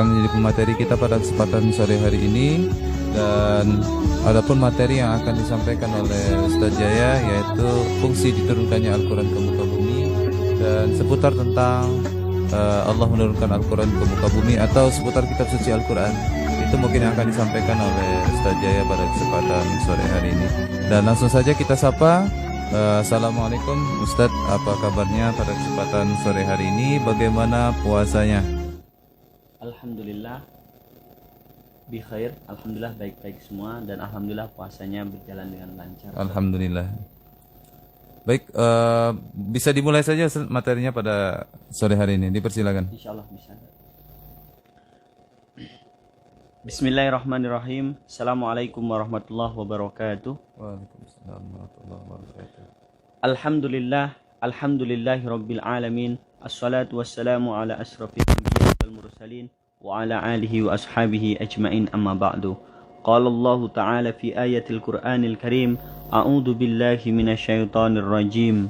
akan menjadi pemateri kita pada kesempatan sore hari ini. Dan adapun materi yang akan disampaikan oleh Ustaz Jaya yaitu fungsi diturunkannya Al-Quran ke muka bumi dan seputar tentang Allah menurunkan Al-Quran ke muka bumi atau seputar kitab suci Al-Quran. Itu mungkin yang akan disampaikan oleh Ustaz Jaya pada kesempatan sore hari ini. Dan langsung saja kita sapa. Assalamualaikum Ustadz, apa kabarnya pada kesempatan sore hari ini? Bagaimana puasanya? Alhamdulillah bi khair, alhamdulillah baik-baik semua, dan alhamdulillah puasanya berjalan dengan lancar. Alhamdulillah. Baik, bisa dimulai saja materinya pada sore hari ini. Dipersilakan. Insyaallah bisa. Bismillahirrahmanirrahim. Assalamualaikum warahmatullahi wabarakatuh. Waalaikumsalam warahmatullahi wabarakatuh. Alhamdulillahi rabbil alamin. Assalatu wassalamu ala asrafil anbiya wal mursalin wa ala alihi wa ashabihi ajma'in, amma ba'du. Qala Allah ta'ala fi ayatil Qur'anil Karim, a'udzu billahi minasyaitonir rajim.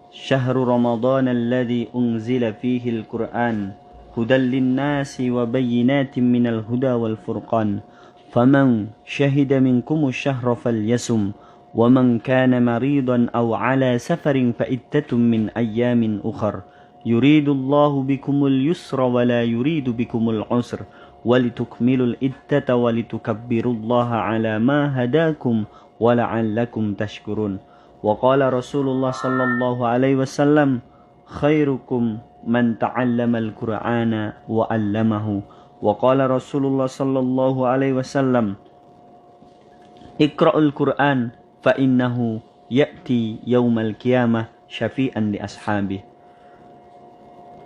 Syahrul Ramadan alladzi unzila fihi al-Qur'an hudan linnasi wa bayyinatin minal huda wal furqan. Faman syahida minkumu syahra falyasum wa man kana maridan aw ala safarin fa iddatun min ayyamin ukhar. Yuridullahu bikumul yusra wa la yuridu bikumul usra walitukmilul iddata walitukabbirullaha ala ma hadakum wa la'allakum tashkurun. Wa qala Rasulullah sallallahu alaihi wasallam, khairukum man ta'allama al-Qur'ana wa 'allamahu. Wa qala Rasulullah sallallahu alaihi wasallam, iqra'ul Qur'an fa innahu ya'ti yaumal qiyamah syafi'an li ashabi.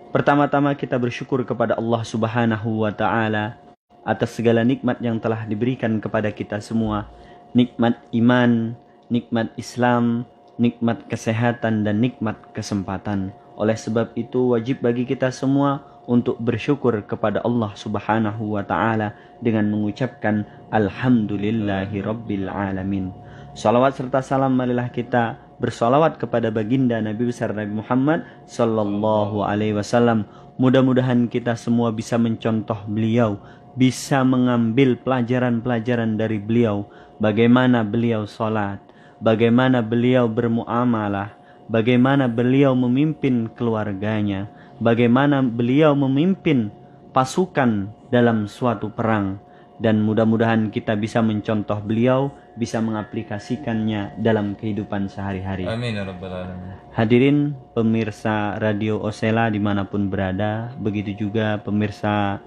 Pertama-tama kita bersyukur kepada Allah Subhanahu wa taala atas segala nikmat yang telah diberikan kepada kita semua. Nikmat iman, nikmat Islam, nikmat kesehatan, dan nikmat kesempatan. Oleh sebab itu wajib bagi kita semua untuk bersyukur kepada Allah Subhanahu wa taala dengan mengucapkan alhamdulillahi rabbil alamin. Salawat serta salam marilah kita bersalawat kepada baginda Nabi besar Nabi Muhammad sallallahu alaihi wasallam. Mudah-mudahan kita semua bisa mencontoh beliau, bisa mengambil pelajaran-pelajaran dari beliau, bagaimana beliau salat, bagaimana beliau bermuamalah, bagaimana beliau memimpin keluarganya, bagaimana beliau memimpin pasukan dalam suatu perang. Dan mudah-mudahan kita bisa mencontoh beliau, bisa mengaplikasikannya dalam kehidupan sehari-hari. Amin ya rabbal alamin. Hadirin pemirsa Radio Osela dimanapun berada, begitu juga pemirsa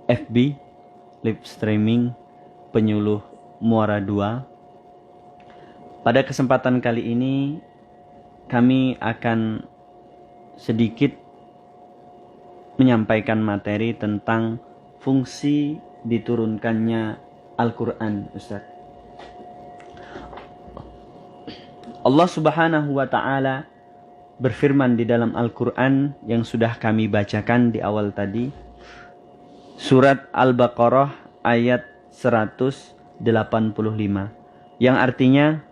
FB, live streaming, penyuluh Muara 2. Pada kesempatan kali ini kami akan sedikit menyampaikan materi tentang fungsi diturunkannya Al-Quran, Ustaz. Allah Subhanahu wa ta'ala berfirman di dalam Al-Quran yang sudah kami bacakan di awal tadi, surat Al-Baqarah ayat 185, yang artinya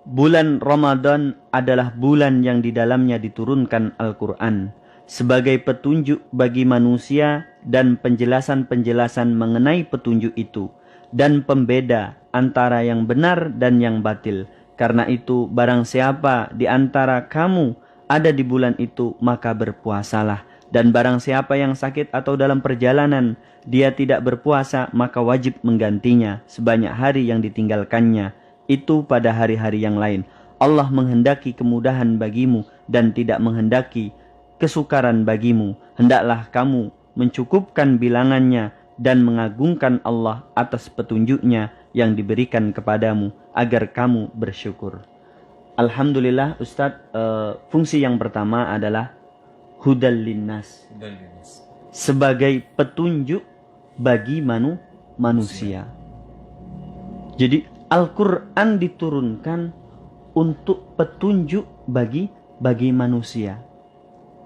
bulan Ramadan adalah bulan yang di dalamnya diturunkan Al-Quran sebagai petunjuk bagi manusia dan penjelasan-penjelasan mengenai petunjuk itu dan pembeda antara yang benar dan yang batil. Karena itu barang siapa di antara kamu ada di bulan itu maka berpuasalah, dan barang siapa yang sakit atau dalam perjalanan dia tidak berpuasa maka wajib menggantinya sebanyak hari yang ditinggalkannya itu pada hari-hari yang lain. Allah menghendaki kemudahan bagimu dan tidak menghendaki kesukaran bagimu. Hendaklah kamu mencukupkan bilangannya dan mengagungkan Allah atas petunjuknya yang diberikan kepadamu agar kamu bersyukur. Alhamdulillah Ustadz, fungsi yang pertama adalah hudal linnas, sebagai petunjuk bagi manusia. Jadi Al-Quran diturunkan untuk petunjuk bagi manusia.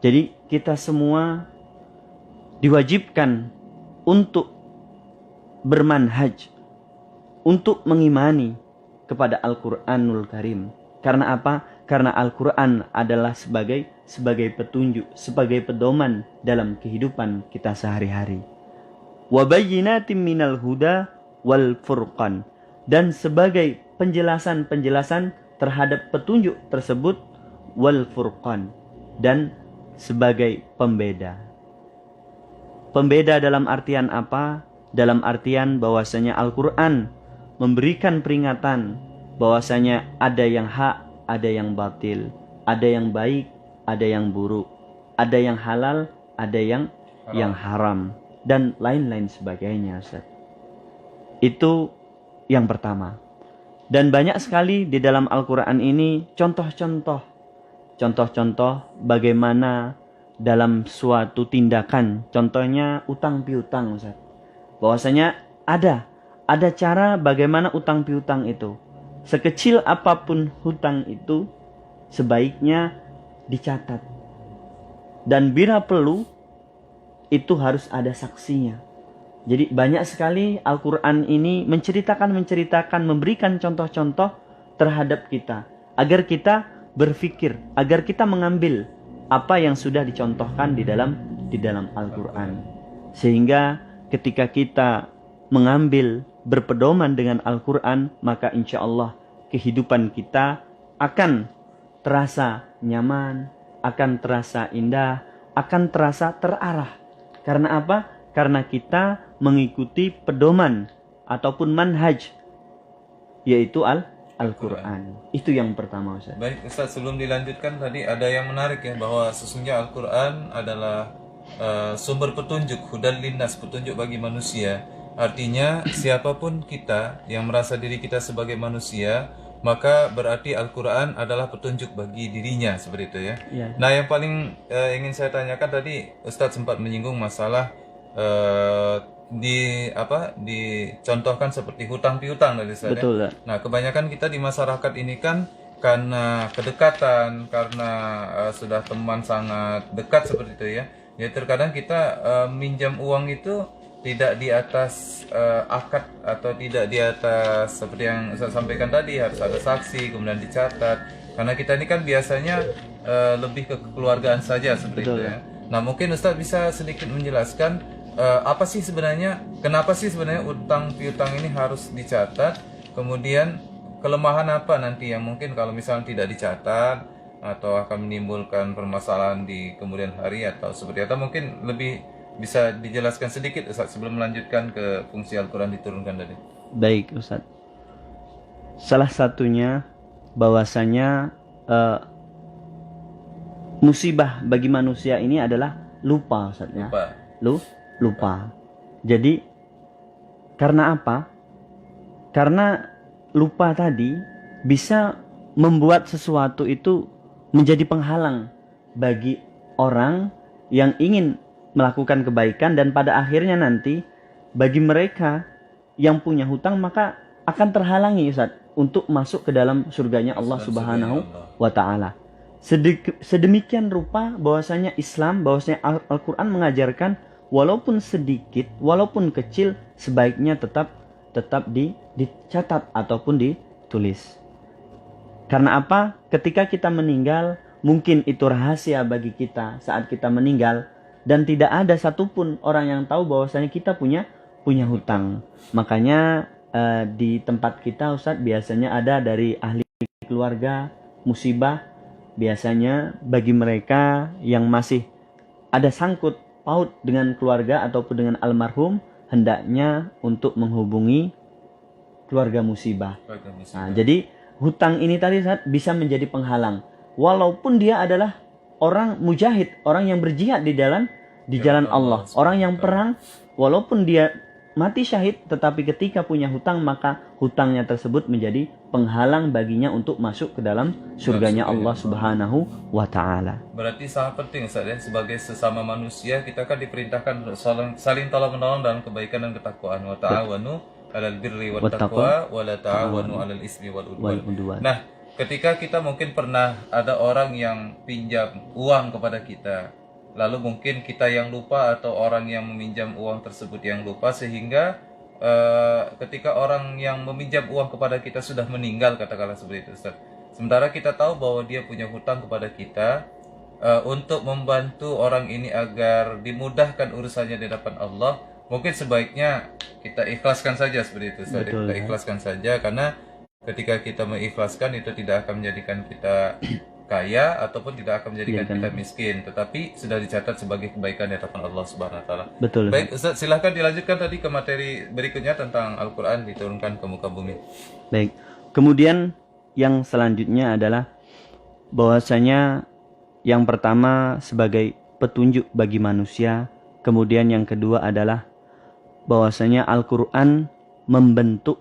Jadi kita semua diwajibkan untuk bermanhaj, untuk mengimani kepada Al-Quranul Karim. Karena apa? karena Al-Quran adalah sebagai petunjuk, sebagai pedoman dalam kehidupan kita sehari-hari. Wa bayyinatin minal huda wal furqan, dan sebagai penjelasan-penjelasan terhadap petunjuk tersebut, wal furqan, dan sebagai pembeda. Pembeda dalam artian apa? Dalam artian bahwasanya Al-Quran memberikan peringatan bahwasanya ada yang hak, ada yang batil, ada yang baik, ada yang buruk, ada yang halal, ada yang haram, dan lain-lain sebagainya, Ustaz. Itu yang pertama. Dan banyak sekali di dalam Al-Quran ini contoh-contoh bagaimana dalam suatu tindakan, contohnya utang piutang, Ustaz. Bahwasanya ada cara bagaimana utang piutang itu. Sekecil apapun hutang itu sebaiknya dicatat. Dan bila perlu itu harus ada saksinya. Jadi banyak sekali Al-Quran ini menceritakan, memberikan contoh-contoh terhadap kita, agar kita berpikir, agar kita mengambil apa yang sudah dicontohkan di dalam Al-Quran. Sehingga ketika kita mengambil berpedoman dengan Al-Quran, maka insya Allah kehidupan kita akan terasa nyaman, akan terasa indah, akan terasa terarah. Karena apa? Karena kita mengikuti pedoman ataupun manhaj, yaitu Al-Quran. Itu yang pertama, Ustaz. Baik Ustaz, sebelum dilanjutkan tadi ada yang menarik ya, bahwa sesungguhnya Al-Quran adalah sumber petunjuk, hudal linnas, petunjuk bagi manusia. Artinya siapapun kita yang merasa diri kita sebagai manusia, maka berarti Al-Quran adalah petunjuk bagi dirinya, seperti itu ya. Ya. Nah, yang paling ingin saya tanyakan tadi, Ustadz sempat menyinggung masalah dicontohkan seperti hutang piutang tadi Ustadz. Betul, ya. Nah, kebanyakan kita di masyarakat ini kan karena kedekatan, karena sudah teman sangat dekat seperti itu ya. Ya terkadang kita minjam uang itu tidak di atas akad atau tidak di atas seperti yang saya sampaikan tadi, harus ada saksi kemudian dicatat. Karena kita ini kan biasanya lebih ke kekeluargaan saja seperti Betul, itu ya. Nah, mungkin Ustadz bisa sedikit menjelaskan apa sih sebenarnya, kenapa sih sebenarnya utang piutang ini harus dicatat? Kemudian kelemahan apa nanti yang mungkin kalau misalnya tidak dicatat atau akan menimbulkan permasalahan di kemudian hari atau seperti, atau mungkin lebih bisa dijelaskan sedikit Ustaz sebelum melanjutkan ke fungsi Al-Quran diturunkan tadi. Baik, Ustaz. Salah satunya bahwasanya musibah bagi manusia ini adalah lupa, Ustaz ya. Lupa. Jadi karena apa? Karena lupa tadi bisa membuat sesuatu itu menjadi penghalang bagi orang yang ingin melakukan kebaikan, dan pada akhirnya nanti bagi mereka yang punya hutang maka akan terhalangi, Ustaz, untuk masuk ke dalam surganya Allah Subhanahu wa Ta'ala. Sedemikian rupa bahwasanya Islam, bahwasanya Al-Quran mengajarkan walaupun sedikit, walaupun kecil, sebaiknya tetap dicatat ataupun ditulis. Karena apa? Ketika kita meninggal, mungkin itu rahasia bagi kita saat kita meninggal, dan tidak ada satupun orang yang tahu bahwasanya kita punya hutang. Makanya di tempat kita, Ustadz, biasanya ada dari ahli keluarga musibah. Biasanya bagi mereka yang masih ada sangkut paut dengan keluarga ataupun dengan almarhum, hendaknya untuk menghubungi keluarga musibah. Nah, jadi hutang ini tadi bisa menjadi penghalang, walaupun dia adalah orang mujahid, orang yang berjihad di jalan Allah, orang yang perang, walaupun dia mati syahid, tetapi ketika punya hutang maka hutangnya tersebut menjadi penghalang baginya untuk masuk ke dalam surganya Allah Subhanahu wa Ta'ala. Berarti sangat penting, Ustaz ya, sebagai sesama manusia kita kan diperintahkan untuk saling tolong menolong dalam kebaikan dan ketakwaan. Wa ta'awanu 'alal birri wat taqwa wa la ta'awanu 'alal ismi wal udwan. Nah, ketika kita mungkin pernah ada orang yang pinjam uang kepada kita, lalu mungkin kita yang lupa atau orang yang meminjam uang tersebut yang lupa, sehingga ketika orang yang meminjam uang kepada kita sudah meninggal, katakanlah seperti itu, Ustaz. Sementara kita tahu bahwa dia punya hutang kepada kita, untuk membantu orang ini agar dimudahkan urusannya di hadapan Allah, mungkin sebaiknya kita ikhlaskan saja seperti itu. Betul, Kita ya. ikhlaskan saja, karena ketika kita mengikhlaskan itu tidak akan menjadikan kita kaya ataupun tidak akan menjadikan kita miskin, tetapi sudah dicatat sebagai kebaikan di hadapan Allah Subhanahu wa taala. Betul. Baik, Ustaz, silahkan dilanjutkan tadi ke materi berikutnya tentang Al-Qur'an diturunkan ke muka bumi. Baik. Kemudian yang selanjutnya adalah bahwasanya yang pertama sebagai petunjuk bagi manusia, kemudian yang kedua adalah bahwasanya Al-Qur'an membentuk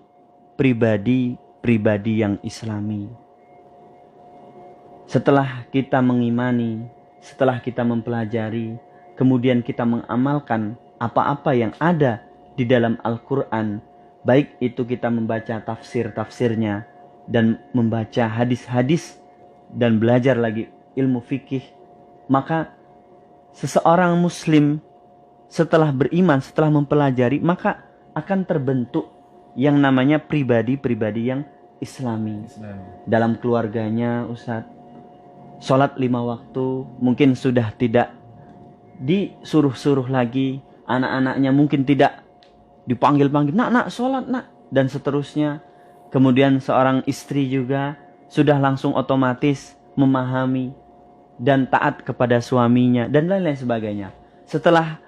pribadi-pribadi yang islami. Setelah kita mengimani, setelah kita mempelajari, kemudian kita mengamalkan apa-apa yang ada di dalam Al-Qur'an, baik itu kita membaca tafsir-tafsirnya dan membaca hadis-hadis dan belajar lagi ilmu fikih, maka seseorang muslim setelah beriman, setelah mempelajari, maka akan terbentuk yang namanya pribadi-pribadi yang islami. Dalam keluarganya, Ustadz, sholat 5 waktu mungkin sudah tidak disuruh-suruh lagi, anak-anaknya mungkin tidak dipanggil-panggil, nak sholat nak, dan seterusnya. Kemudian seorang istri juga sudah langsung otomatis memahami dan taat kepada suaminya dan lain-lain sebagainya. Setelah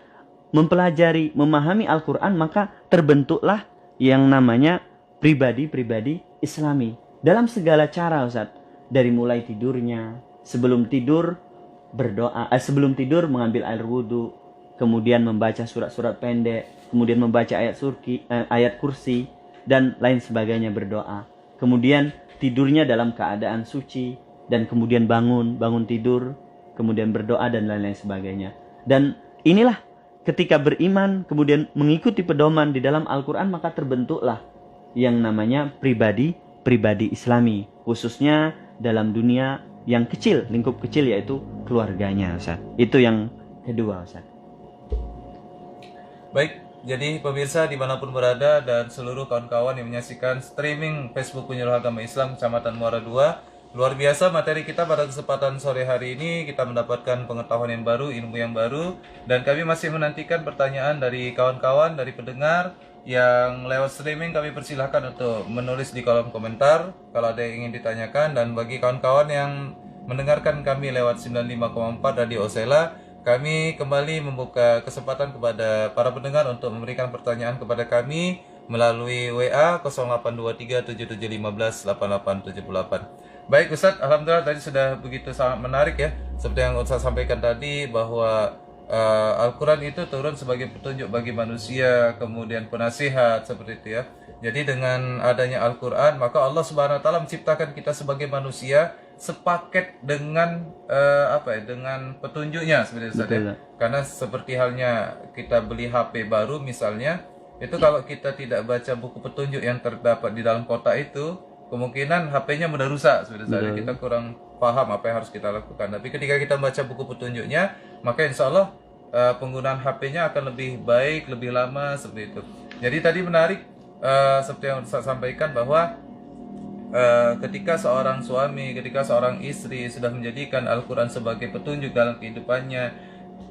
mempelajari, memahami Al-Quran, maka terbentuklah yang namanya pribadi-pribadi islami dalam segala cara, Ustaz. Dari mulai tidurnya, sebelum tidur berdoa, sebelum tidur mengambil air wudhu, kemudian membaca surat-surat pendek, kemudian membaca ayat kursi dan lain sebagainya, berdoa. Kemudian tidurnya dalam keadaan suci, dan kemudian bangun tidur, kemudian berdoa dan lain-lain sebagainya. Dan inilah ketika beriman kemudian mengikuti pedoman di dalam Al-Quran, maka terbentuklah yang namanya pribadi islami, khususnya dalam dunia yang kecil, lingkup kecil, yaitu keluarganya, Ustaz. Itu yang kedua, Ustaz. Baik, jadi pemirsa dimanapun berada dan seluruh kawan-kawan yang menyaksikan streaming Facebook Penyuluh Agama Islam Kecamatan Muara II, luar biasa materi kita pada kesempatan sore hari ini. Kita mendapatkan pengetahuan yang baru, ilmu yang baru, dan kami masih menantikan pertanyaan dari kawan-kawan, dari pendengar yang lewat streaming. Kami persilahkan untuk menulis di kolom komentar kalau ada yang ingin ditanyakan. Dan bagi kawan-kawan yang mendengarkan kami lewat 95,4 Radio Osela, kami kembali membuka kesempatan kepada para pendengar untuk memberikan pertanyaan kepada kami melalui WA 082377158878. Baik Ustadz, alhamdulillah tadi sudah begitu sangat menarik ya. Seperti yang Ustadz sampaikan tadi bahwa Al-Quran itu turun sebagai petunjuk bagi manusia, kemudian penasihat, seperti itu ya. Jadi dengan adanya Al-Quran, maka Allah Subhanahu Wa Taala menciptakan kita sebagai manusia sepaket dengan dengan petunjuknya, seperti itu ya. Karena seperti halnya kita beli HP baru misalnya, itu kalau kita tidak baca buku petunjuk yang terdapat di dalam kotak itu, kemungkinan HP-nya mudah rusak, seperti itu. Kita kurang paham apa yang harus kita lakukan. Tapi ketika kita baca buku petunjuknya, maka insya Allah penggunaan HP-nya akan lebih baik, lebih lama, seperti itu. Jadi tadi menarik, seperti yang saya sampaikan bahwa ketika seorang suami, ketika seorang istri sudah menjadikan Al-Quran sebagai petunjuk dalam kehidupannya,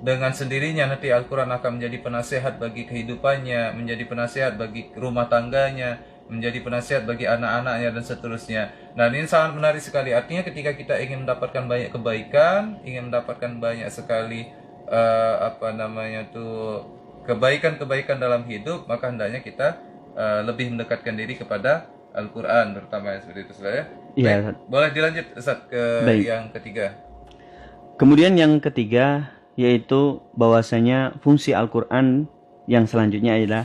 dengan sendirinya nanti Al-Quran akan menjadi penasihat bagi kehidupannya, menjadi penasihat bagi rumah tangganya, menjadi penasihat bagi anak-anaknya dan seterusnya. Nah, ini sangat menarik sekali. Artinya ketika kita ingin mendapatkan banyak kebaikan, ingin mendapatkan banyak sekali kebaikan-kebaikan dalam hidup, maka hendaknya kita lebih mendekatkan diri kepada Al-Quran terutama, seperti itu, Ustaz ya. Iya, boleh dilanjut Ustaz ke yang ketiga. Kemudian yang ketiga yaitu bahwasanya fungsi Al-Quran yang selanjutnya adalah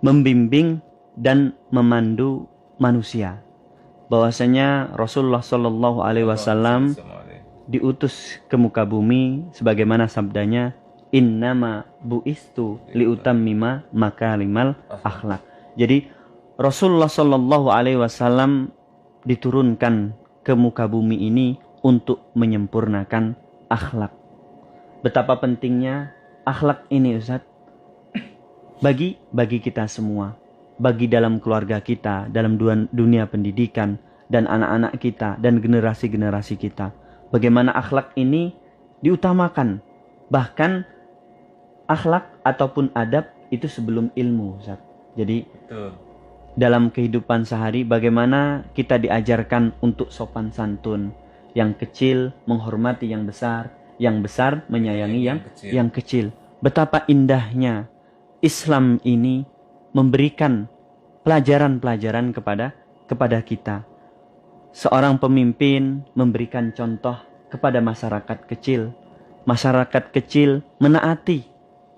membimbing dan memandu manusia. Bahwasanya Rasulullah Shallallahu Alaihi Wasallam diutus ke muka bumi sebagaimana sabdanya, innama buistu liutammima makarimal akhlak. Jadi Rasulullah Shallallahu Alaihi Wasallam diturunkan ke muka bumi ini untuk menyempurnakan akhlak. Betapa pentingnya akhlak ini, Ustaz, bagi kita semua, bagi dalam keluarga kita, dalam dunia pendidikan, dan anak-anak kita dan generasi-generasi kita. Bagaimana akhlak ini diutamakan. Bahkan akhlak ataupun adab itu sebelum ilmu, Ustaz. Jadi Betul. dalam kehidupan sehari bagaimana kita diajarkan untuk sopan santun, yang kecil menghormati yang besar menyayangi yang kecil. Betapa indahnya Islam ini memberikan pelajaran-pelajaran kepada kita. Seorang pemimpin memberikan contoh kepada masyarakat kecil. Masyarakat kecil menaati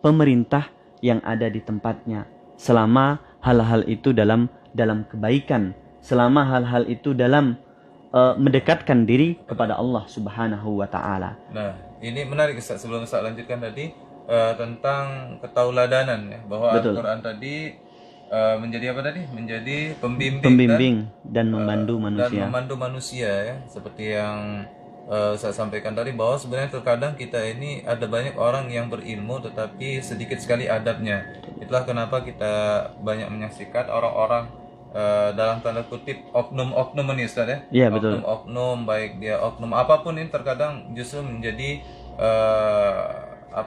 pemerintah yang ada di tempatnya selama hal-hal itu dalam kebaikan, selama hal-hal itu dalam mendekatkan diri kepada Allah Subhanahu wa taala. Nah, ini menarik Ustaz, sebelum Ustaz lanjutkan tadi tentang ketauladanan ya, bahwa Betul. Al-Qur'an tadi menjadi apa tadi? Menjadi pembimbing, Pembimbing dan memandu dan manusia. memandu manusia ya, seperti yang saya sampaikan tadi, bahwa sebenarnya terkadang kita ini ada banyak orang yang berilmu tetapi sedikit sekali adabnya. Itulah kenapa kita banyak menyaksikan orang-orang dalam tanda kutip oknum-oknum ini Ustaz ya. Iya, betul. Oknum-oknum, baik dia oknum apapun, ini terkadang justru menjadi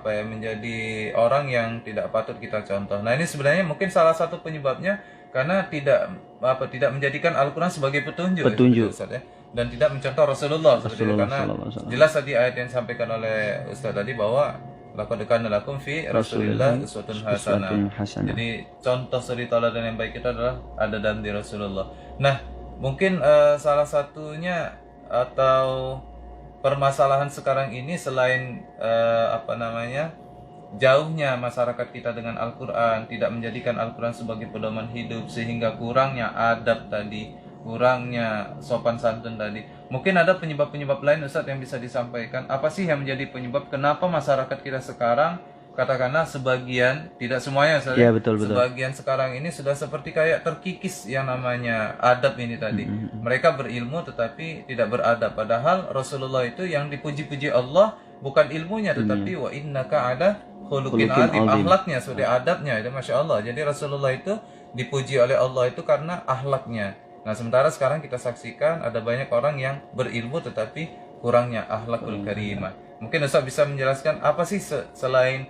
menjadi orang yang tidak patut kita contoh. Nah, ini sebenarnya mungkin salah satu penyebabnya karena tidak menjadikan Al-Qur'an sebagai petunjuk. Petunjuk. Ustaz ya. Dan tidak mencontoh Rasulullah seperti itu. Karena sallallahu alaihi wasallam. jelas tadi ayat yang disampaikan oleh Ustaz tadi bahwa laqad kana lakum fi Rasulillah uswatun hasanah. Jadi contoh suri tauladan yang baik itu adalah ada dalam di Rasulullah. Nah, mungkin salah satunya atau permasalahan sekarang ini selain jauhnya masyarakat kita dengan Al-Qur'an, tidak menjadikan Al-Qur'an sebagai pedoman hidup, sehingga kurangnya adab tadi, kurangnya sopan santun tadi. Mungkin ada penyebab-penyebab lain Ustaz yang bisa disampaikan. Apa sih yang menjadi penyebab kenapa masyarakat kita sekarang, katakanlah sebagian, tidak semuanya Ustaz, ya, betul. sebagian sekarang ini sudah seperti kayak terkikis yang namanya adab ini tadi. Mereka berilmu tetapi tidak beradab. Padahal Rasulullah itu yang dipuji-puji Allah bukan ilmunya tetapi wa innaka ala khuluqin azim, akhlaknya, sudah adabnya itu Masya Allah. Jadi Rasulullah itu dipuji oleh Allah itu karena akhlaknya. Nah, sementara sekarang kita saksikan ada banyak orang yang berilmu tetapi kurangnya akhlakul karimah. Mungkin Ustaz bisa menjelaskan apa sih selain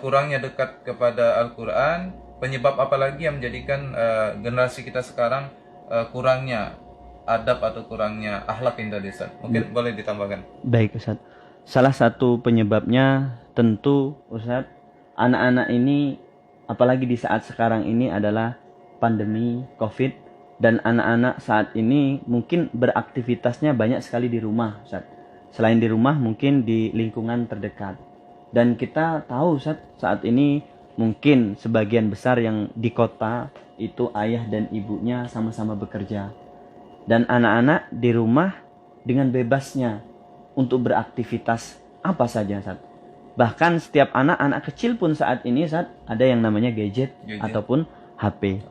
kurangnya dekat kepada Al-Quran, penyebab apa lagi yang menjadikan generasi kita sekarang kurangnya adab atau kurangnya akhlak ini tadi Ustaz? Mungkin boleh ditambahkan. Baik Ustaz. Salah satu penyebabnya tentu Ustaz, anak-anak ini apalagi di saat sekarang ini adalah pandemi Covid, dan anak-anak saat ini mungkin beraktivitasnya banyak sekali di rumah Ustaz. Selain di rumah mungkin di lingkungan terdekat. Dan kita tahu Ustaz, saat ini mungkin sebagian besar yang di kota itu ayah dan ibunya sama-sama bekerja. Dan anak-anak di rumah dengan bebasnya untuk beraktivitas apa saja Ustaz. Bahkan setiap anak kecil pun saat ini Ustaz ada yang namanya gadget. Ataupun HP.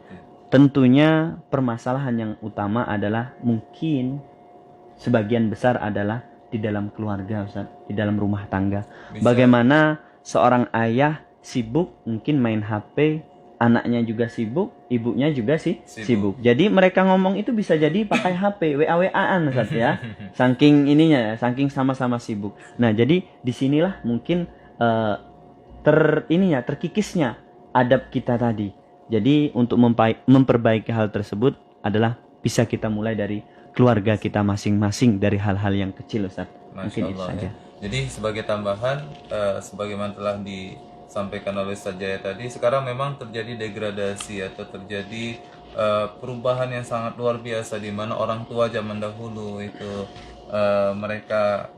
Tentunya permasalahan yang utama adalah mungkin sebagian besar adalah di dalam keluarga Ustaz, di dalam rumah tangga. Bagaimana seorang ayah sibuk mungkin main HP, anaknya juga sibuk, ibunya juga sibuk. Jadi mereka ngomong itu bisa jadi pakai HP, WA-WA-an Ustaz ya. Saking ininya, saking sama-sama sibuk. Nah, jadi disinilah mungkin terkikisnya adab kita tadi. Jadi untuk memperbaiki hal tersebut adalah bisa kita mulai dari keluarga kita masing-masing, dari hal-hal yang kecil Ustaz. Mungkin itu saja. Jadi sebagai tambahan, sebagaimana telah disampaikan oleh Ustaz Jaya tadi, sekarang memang terjadi degradasi atau terjadi perubahan yang sangat luar biasa, di mana orang tua zaman dahulu itu mereka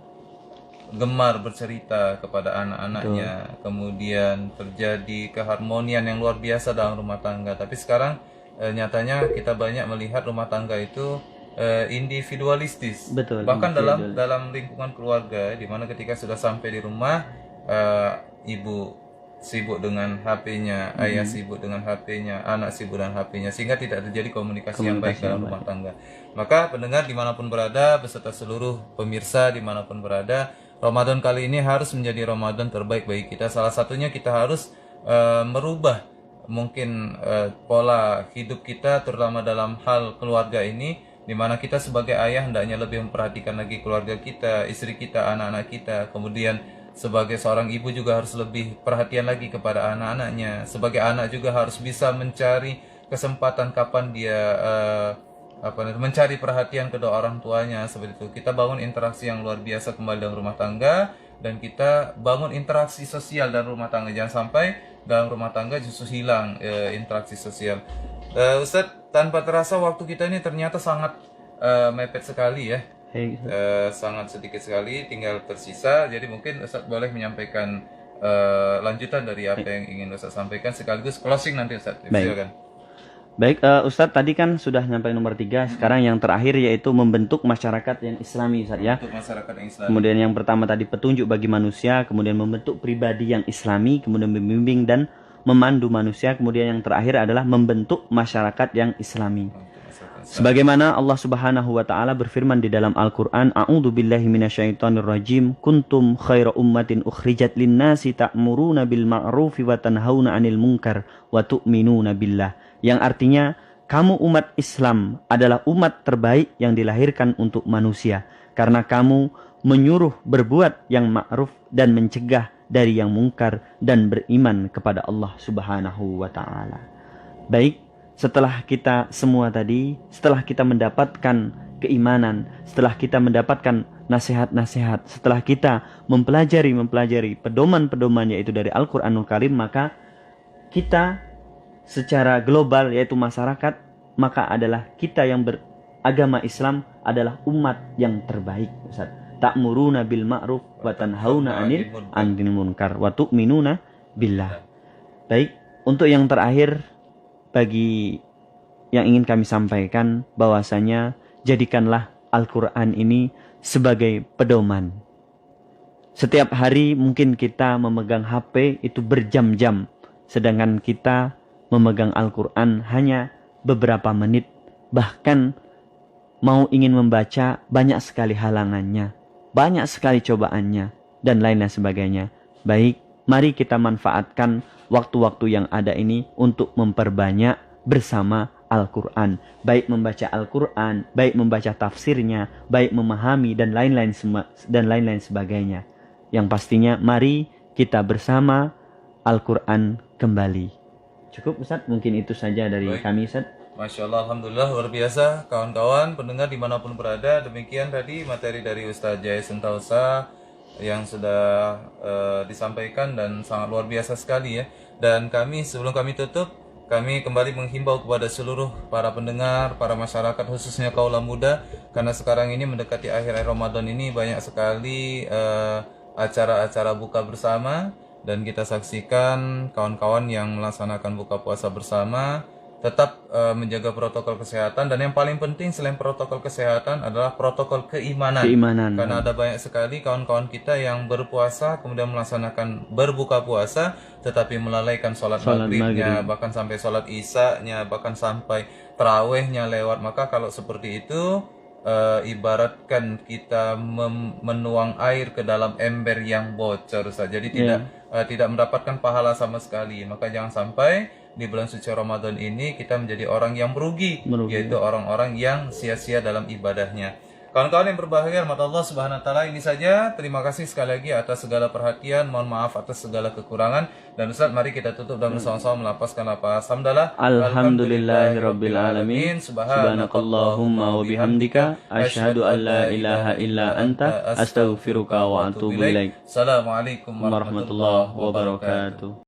gemar bercerita kepada anak-anaknya. Kemudian terjadi keharmonian yang luar biasa dalam rumah tangga. Tapi sekarang nyatanya kita banyak melihat rumah tangga itu individualistis. Betul, bahkan dalam lingkungan keluarga, di mana ketika sudah sampai di rumah, ibu sibuk dengan HP-nya, ayah sibuk dengan HP-nya, anak sibuk dengan HP-nya, sehingga tidak terjadi komunikasi yang baik dalam rumah tangga. Maka pendengar dimanapun berada, beserta seluruh pemirsa dimanapun berada, Ramadan kali ini harus menjadi Ramadan terbaik bagi kita. Salah satunya kita harus merubah mungkin pola hidup kita, terutama dalam hal keluarga ini, dimana kita sebagai ayah hendaknya lebih memperhatikan lagi keluarga kita, istri kita, anak-anak kita. Kemudian sebagai seorang ibu juga harus lebih perhatian lagi kepada anak-anaknya. Sebagai anak juga harus bisa mencari kesempatan kapan dia mencari perhatian kedua orang tuanya, seperti itu. Kita bangun interaksi yang luar biasa kembali dalam rumah tangga, dan kita bangun interaksi sosial dalam rumah tangga. Jangan sampai dalam rumah tangga justru hilang interaksi sosial. Ustadz, tanpa terasa waktu kita ini ternyata sangat mepet sekali ya. Sangat sedikit sekali, tinggal tersisa. Jadi mungkin Ustadz boleh menyampaikan lanjutan dari apa yang ingin Ustadz sampaikan, sekaligus closing nanti Ustadz. Silakan. Baik, Ustadz tadi kan sudah nyampe nomor 3. Sekarang yang terakhir yaitu membentuk masyarakat yang Islami, Ustadz ya. Untuk masyarakat yang Islami. Kemudian yang pertama tadi petunjuk bagi manusia, kemudian membentuk pribadi yang Islami, kemudian membimbing dan memandu manusia, kemudian yang terakhir adalah membentuk masyarakat yang Islami. Sebagaimana Allah Subhanahu wa taala berfirman di dalam Al-Qur'an, A'udzu billahi minasyaitonir rajim, kuntum khaira ummatin ukhrijat lin-nasi ta'muruna bil ma'rufi wa tanhauna 'anil munkar wa tu'minuna billah. Yang artinya, kamu umat Islam adalah umat terbaik yang dilahirkan untuk manusia, karena kamu menyuruh berbuat yang ma'ruf dan mencegah dari yang mungkar dan beriman kepada Allah Subhanahu wa taala. Baik, setelah kita semua tadi, setelah kita mendapatkan keimanan, setelah kita mendapatkan nasihat-nasihat, setelah kita mempelajari pedoman-pedoman yaitu dari Al-Qur'anul Karim, maka kita secara global yaitu masyarakat, maka adalah kita yang beragama Islam adalah umat yang terbaik, Ustaz. Ta'muruna bil ma'ruf wa tanhauna 'anil munkar wa tu'minuna billah. Baik, untuk yang terakhir bagi yang ingin kami sampaikan bahwasanya jadikanlah Al-Qur'an ini sebagai pedoman. Setiap hari mungkin kita memegang HP itu berjam-jam, sedangkan kita memegang Al-Qur'an hanya beberapa menit. Bahkan mau ingin membaca banyak sekali halangannya, banyak sekali cobaannya, dan lain-lain sebagainya. Baik, mari kita manfaatkan waktu-waktu yang ada ini untuk memperbanyak bersama Al-Quran. Baik membaca Al-Quran, baik membaca tafsirnya, baik memahami, dan lain-lain sebagainya. Yang pastinya mari kita bersama Al-Quran kembali. Cukup Ustaz, mungkin itu saja dari kami Ustaz. Masya Allah, Alhamdulillah, luar biasa kawan-kawan pendengar dimanapun berada. Demikian tadi materi dari Ustaz Jaya Sentausa yang sudah disampaikan dan sangat luar biasa sekali ya. Dan kami sebelum kami tutup, kami kembali menghimbau kepada seluruh para pendengar, para masyarakat khususnya kaula muda, karena sekarang ini mendekati akhir Ramadan ini banyak sekali acara-acara buka bersama, dan kita saksikan kawan-kawan yang melaksanakan buka puasa bersama tetap menjaga protokol kesehatan, dan yang paling penting selain protokol kesehatan adalah protokol keimanan. Karena ada banyak sekali kawan-kawan kita yang berpuasa kemudian melaksanakan berbuka puasa tetapi melalaikan sholat maghribnya, bahkan sampai sholat isya-nya, bahkan sampai tarawehnya lewat. Maka kalau seperti itu ibaratkan kita menuang air ke dalam ember yang bocor saja, jadi tidak mendapatkan pahala sama sekali. Maka jangan sampai di bulan suci Ramadan ini kita menjadi orang yang merugi. Yaitu orang-orang yang sia-sia dalam ibadahnya. Kawan-kawan yang berbahagia, rahmat Allah Subhanahu wa taala, ini saja. Terima kasih sekali lagi atas segala perhatian. Mohon maaf atas segala kekurangan. Dan Ustaz, mari kita tutup dan bersama-sama melapaskan lapas hamdalah. Alhamdulillahirabbil alamin. Subhanakallahumma wa bihamdika asyhadu an la ilaha illa anta astaghfiruka wa atubu ilaik. Assalamualaikum warahmatullahi wabarakatuh.